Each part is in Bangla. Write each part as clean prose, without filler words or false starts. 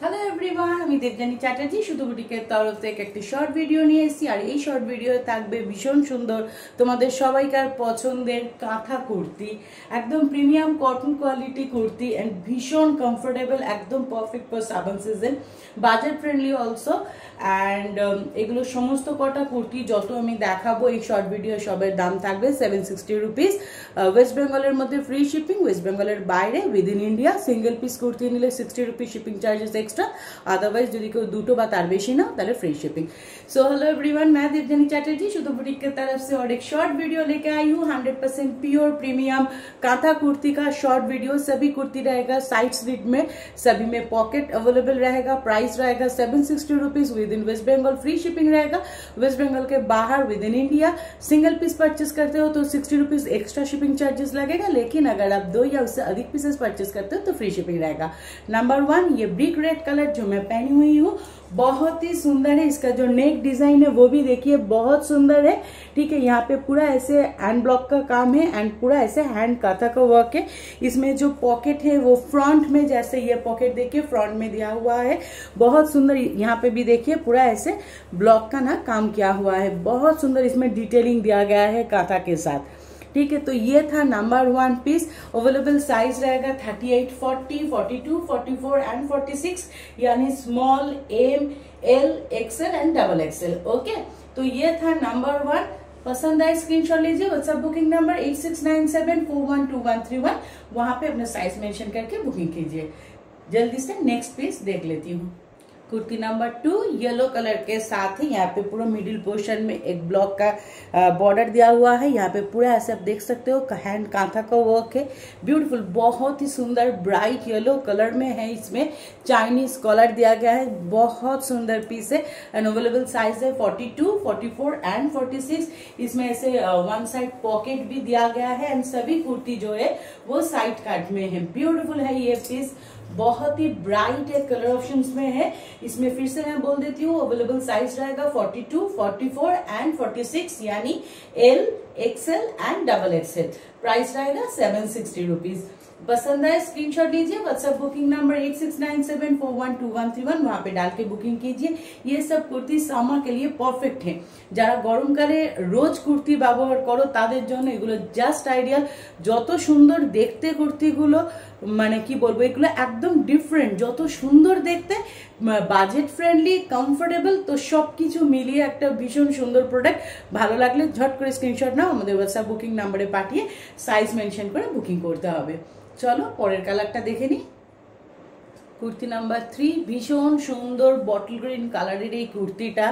হ্যালো এভরিওয়ান, আমি দেবযানী চ্যাটার্জি শুধু বুটিকের তরফ থেকে একটি শর্ট ভিডিও নিয়ে এসেছি। আর এই শর্ট ভিডিও থাকবে ভীষণ সুন্দর তোমাদের সবাইকার পছন্দের কাঁথা কুর্তি, একদম premium cotton quality kurti and ভীষণ কমফোর্টেবল, একদম perfect for summer season, budget friendly also. And এগুলো সমস্ত কটা কুর্তি যত আমি দেখাবো এই শর্ট ভিডিও সবের দাম থাকবে 760 রুপিস। ওয়েস্ট বেঙ্গলের মধ্যে ফ্রি শিপিং, ওয়েস্ট বেঙ্গলের বাইরে within India single piece kurti নিলে 60 রুপিস শিপিং চার্जेस एक्स्ट्रा, अदरवाइज যদি কেউ দুটো বা তার বেশি নাও তাহলে free shipping. So hello everyone, मैं देवजानी चैटर्जी शुद्ध बुटीक की तरफ से और एक शॉर्ट वीडियो लेके आई हूँ। 100% प्योर प्रीमियम कांथा कुर्ती का शॉर्ट वीडियो। सभी कुर्ती रहेगा साइड स्लिट में, सभी में पॉकेट अवेलेबल रहेगा। प्राइस रहेगा 760 rupees within West Bengal, free shipping रहेगा। वेस्ट बंगाल के बाहर within India single piece purchase करते हो तो 60 रुपीज एक्स्ट्रा शिपिंग चार्जेस लगेगा, लेकिन अगर आप 2 या उससे अधिक पीसेस परचेस करते हो तो फ्री शिपिंग रहेगा। नंबर 1, ये ब्रिक रेड कलर जो मैं पहनी हुई हूँ बहुत ही सुंदर है। इसका जो नेक डिजाइन है वो भी देखिए बहुत सुंदर है। ठीक है, यहाँ पे पूरा ऐसे हैंड ब्लॉक का काम है एंड पूरा ऐसे हैंड काथा का वर्क है। इसमें जो पॉकेट है वो फ्रंट में, जैसे ये पॉकेट देखिए फ्रंट में दिया हुआ है, बहुत सुंदर। यहाँ पे भी देखिए पूरा ऐसे ब्लॉक का ना काम किया हुआ है, बहुत सुंदर। इसमें डिटेलिंग दिया गया है काथा के साथ। ठीक है, तो ये था नंबर 1 पीस। अवेलेबल साइज रहेगा 38, 40, 42, 44 एंड 46, यानी small, M, L, XL and double XL. Okay, तो ये था नंबर 1। पसंद आए स्क्रीनशॉट लीजिए। व्हाट्सएप बुकिंग नंबर 8697412131, वहां पे अपना साइज मेंशन करके बुकिंग कीजिए। जल्दी से नेक्स्ट पीस देख लेती हूँ। कुर्ती नंबर 2 येलो कलर के साथ ही यहाँ पे पूरा मिडिल पोर्शन में एक ब्लॉक का बॉर्डर दिया हुआ है। यहाँ पे पूरा ऐसे आप देख सकते हो हैंड कांथा का वर्क है, ब्यूटीफुल, बहुत ही सुंदर ब्राइट येलो कलर में है। इसमें चाइनीज कॉलर दिया गया है, बहुत सुंदर पीस है। एंड अवेलेबल साइज है 42, 44 एंड 46। इसमें ऐसे वन साइड पॉकेट भी दिया गया है एंड सभी कुर्ती जो है वो साइड कट में है। ब्यूटीफुल है ये पीस, बहुत ही ब्राइट है, कलर ऑप्शंस में है। इसमें फिर से मैं बोल देती हूँ, अवेलेबल साइज रहेगा 42, 44 एंड 46, यानी L, XL and double XL. Price रहेगा 760 रुपीज। पसंद आए स्क्रीनशॉट लीजिए। व्हाट्सएप बुकिंग नंबर 8697412131, वहां पे डाल के बुकिंग कीजिए। ये सब कुर्ती सामा के लिए परफेक्ट है। যারা গরমকালে রোজ কুর্তি ব্যবহার করো তাদের জন্য এগুলো জাস্ট আইডিয়াল। যত সুন্দর দেখতে কুর্তিগুলো, মানে কি বলবো, এগুলো একদম ডিফারেন্ট, যত সুন্দর দেখতে, বাজেট ফ্রেন্ডলি, কমফোর্টেবল, তো সবকিছু মিলিয়ে একটা ভীষণ সুন্দর প্রোডাক্ট। ভালো লাগলে ঝট করে স্ক্রিনশট নাও, আমাদের হোয়াটসঅ্যাপ বুকিং নাম্বারে পাঠিয়ে সাইজ মেনশন করে বুকিং করতে হবে। চলো পরের কালারটা দেখে নি। কুর্তি নাম্বার 3 ভীষণ সুন্দর বটল গ্রিন কালারের এই কুর্তিটা।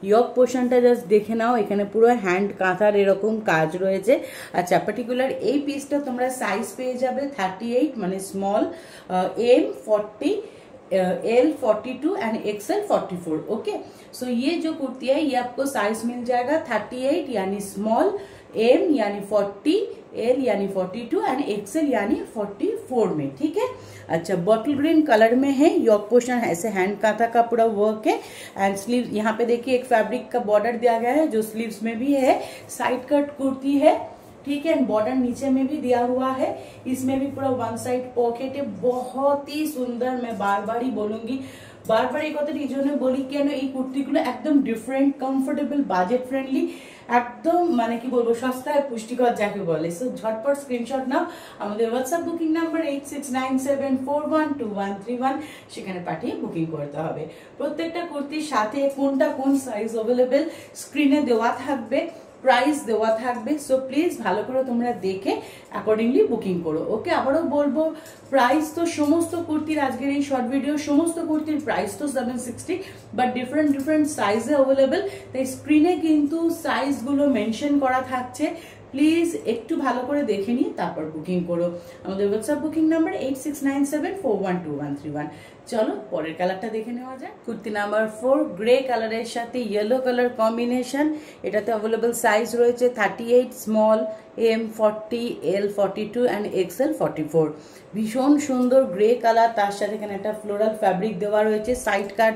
ইয়ক পোর্শনটা জাস্ট দেখে নাও, এখানে পুরো হ্যান্ড কাঁথার এরকম কাজ রয়েছে। আচ্ছা, পার্টিকুলার এই পিসটা তোমরা সাইজ পেয়ে যাবে 38 মানে small, M 40, L 42 and XL 44। Okay, so ये जो कुर्ती है ये आपको साइज मिल जाएगा 38 यानी स्मॉल, एम यानी 40, एल यानी 42 एंड एक्सएल यानी 44 में। ठीक है, अच्छा, बॉटल ग्रीन कलर में है। यॉक पोर्शन ऐसे हैंड कांथा का पूरा वर्क है एंड स्लीव यहाँ पे देखिए एक फैब्रिक का बॉर्डर दिया गया है जो स्लीव्स में भी है। साइड कट कुर्ती है, ठीक है, बॉर्डर नीचे में भी दिया हुआ है। इसमें भी पूरा वन साइड पॉकेट है, बहुत ही सुंदर। मैं बार बार ही बोलूंगी, बार बार एक এই জন্য বলি কেন, এই কুর্তিগুলো একদম ডিফারেন্ট, কমফোর্টেবল, বাজেট ফ্রেন্ডলি, একদম মানে কি বলবো সস্তায় পুষ্টিকর যাকে বলে। সো ঝটপট স্ক্রিনশট নাও, আমাদের হোয়াটসঅ্যাপ বুকিং নাম্বার 8697412131, সেখানে পাঠিয়ে বুকিং করতে হবে। প্রত্যেকটা কুর্তির সাথে কোনটা কোন সাইজ অ্যাভেলেবেল স্ক্রিনে দেওয়া থাকবে, প্রাইস দেওয়া থাকবে। সো প্লিজ ভালো করে তোমরা দেখে অ্যাকর্ডিংলি বুকিং করো। ওকে, আবারও বলবো প্রাইস তো সমস্ত কুর্তির, আজকের এই শর্ট ভিডিও সমস্ত কুর্তির প্রাইস তো 760, বাট ডিফারেন্ট ডিফারেন্ট সাইজে অ্যাভেলেবেল। তাই স্ক্রিনে কিন্তু সাইজগুলো মেনশন করা থাকছে, প্লিজ একটু ভালো করে দেখে নিয়ে তারপর বুকিং করো। আমাদের হোয়াটসঅ্যাপ বুকিং নাম্বার 8697412131। চলো পরের কালারটা দেখে নেওয়া যায়। কুর্তি নাম্বার 4 গ্রে কালারের সাথে ইয়েলো কালার কম্বিনেশন। এটাতে অ্যাভেলেবল সাইজ রয়েছে 38 small, M 40, L 42 and XL 44। भीषण सुंदर ग्रे कलर, तार साथे एखाने একটা ফ্লোরাল ফ্যাব্রিক দেওয়া রয়েছে। Side cut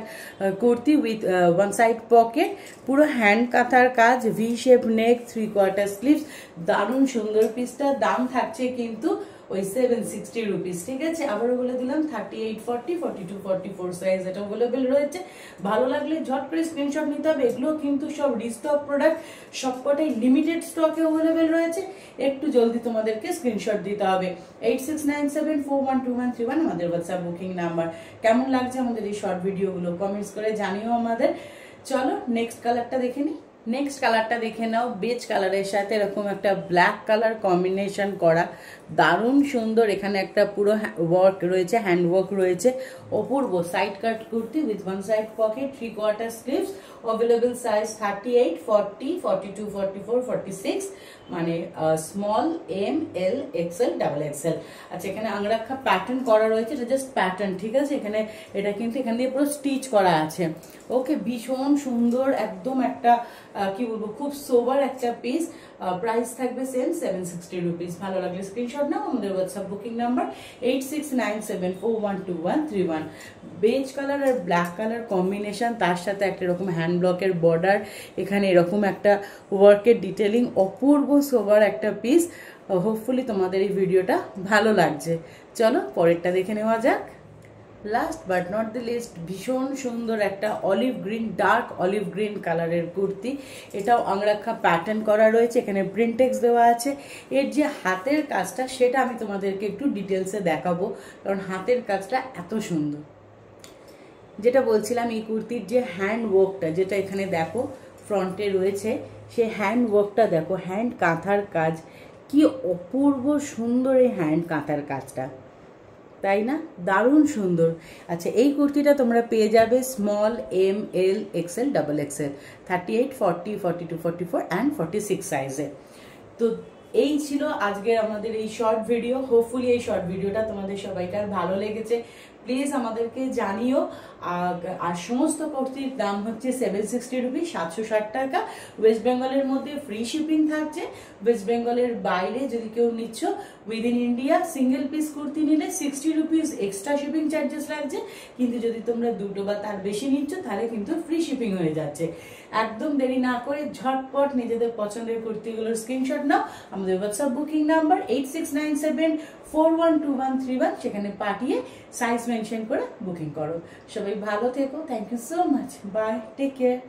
kurti with one side pocket, পুরো হ্যান্ড কাঁথার কাজ, ভি শেপ নেক, 3/4 স্লিভস। দারুণ সুন্দর পিসটা। দাম থাকছে কিন্তু ওই 760 রুপিস। ঠিক আছে, আবারও বলে দিলাম 38, 40, 42, 44 সাইজ এটা অ্যাভেলেবেল রয়েছে। ভালো লাগলে ঝট করে স্ক্রিনশট নিতে হবে। এগুলো কিন্তু সব রিস্টক প্রোডাক্ট, সবকটাই লিমিটেড স্টকে অ্যাভেলেবেল রয়েছে, একটু জলদি তোমাদেরকে স্ক্রিনশট দিতে হবে। 8697412131 আমাদের হোয়াটসঅ্যাপ বুকিং নাম্বার। কেমন লাগছে আমাদের এই শর্ট ভিডিওগুলো কমেন্টস করে জানিও আমাদের। চলো নেক্সট কালারটা দেখে নিই। নেক্সট কালারটা দেখে নাও, বেজ কালারের সাথে এরকম একটা ব্ল্যাক কালার কম্বিনেশন করা, দারুণ সুন্দর। এখানে একটা পুরো ওয়ার্ক রয়েছে, হ্যান্ড ওয়ার্ক রয়েছে, অপূর্ব। Side cut kurti with one side pocket, 3/4 sleeves, available size 38, 40, 42, 44, 46, মানে small, M, L, XL, double XL. আচ্ছা, এখানে আংরাক্ষা প্যাটার্ন করা রয়েছে, এটা জাস্ট প্যাটার্ন। ঠিক আছে, এখানে এটা কিন্তু এখান দিয়ে পুরো স্টিচ করা আছে। ওকে, ভীষণ সুন্দর, একদম একটা কি বলবো, খুব সোবার একটা পিস। প্রাইস থাকবে সেম 760 রুপিস। ভালো লাগলে স্ক্রিনশট নাও, আমাদের WhatsApp booking number 8697412131। Beige colour আর ব্ল্যাক কালার কম্বিনেশন, তার সাথে একটা এরকম হ্যান্ড ব্লকের বর্ডার, এখানে এরকম একটা ওয়ার্কের ডিটেলিং, অপূর্ব সোবার একটা পিস। হোপফুলি তোমাদের এই ভিডিওটা ভালো লাগছে। চলো পরেরটা দেখে নেওয়া যাক। Last but not the least, ভীষণ সুন্দর একটা olive green, dark olive green কালারের কুর্তি। এটাও আংরাক্ষা প্যাটার্ন করা রয়েছে, এখানে প্রিন্টেক্স দেওয়া আছে। এর যে হাতের কাজটা সেটা আমি তোমাদেরকে একটু ডিটেলসে দেখাবো, কারণ হাতের কাজটা এত সুন্দর। যেটা বলছিলাম, এই কুর্তির যে হ্যান্ড ওয়ার্কটা, যেটা এখানে দেখো ফ্রন্টে রয়েছে, সেই হ্যান্ড ওয়ার্কটা দেখো, হ্যান্ড কাঁথার কাজ, কি অপূর্ব সুন্দর এই হ্যান্ড কাঁথার কাজটা, তাই না? দারুণ সুন্দর। আচ্ছা, এই কুর্তিটা তোমরা পেয়ে যাবে small, M, L, XL, double XL, 38, 40, 42, 44 and 46 সাইজে। তো এই ছিল আজকের আমাদের এই শর্ট ভিডিও। হোপফুলি এই শর্ট ভিডিওটা তোমাদের সবাইকার ভালো লেগেছে। প্লিজ আমাদেরকে জানিও। আর সমস্ত কুর্তির দাম হচ্ছে 760 রুপিস, 760 টাকা। ওয়েস্ট বেঙ্গলের মধ্যে ফ্রি শিপিং থাকছে। ওয়েস্ট বেঙ্গলের বাইরে যদি কেউ নিচ্ছ within India, single piece kurti নিলে 60 রুপিস এক্সট্রা শিপিং চার্জেস লাগছে। কিন্তু যদি তোমরা দুটো বা তার বেশি নিচ্ছ তাহলে কিন্তু ফ্রি শিপিং হয়ে যাচ্ছে। একদম দেরি না করে ঝটপট নিজেদের পছন্দের কুর্তিগুলোর স্ক্রিনশট নাও, আমাদের হোয়াটসঅ্যাপ বুকিং নাম্বার 8697412131, সেখানে পাঠিয়ে সাইজ মেনশন করে বুকিং করো। সবাই ভালো থেকো, thank you so much, bye, take care.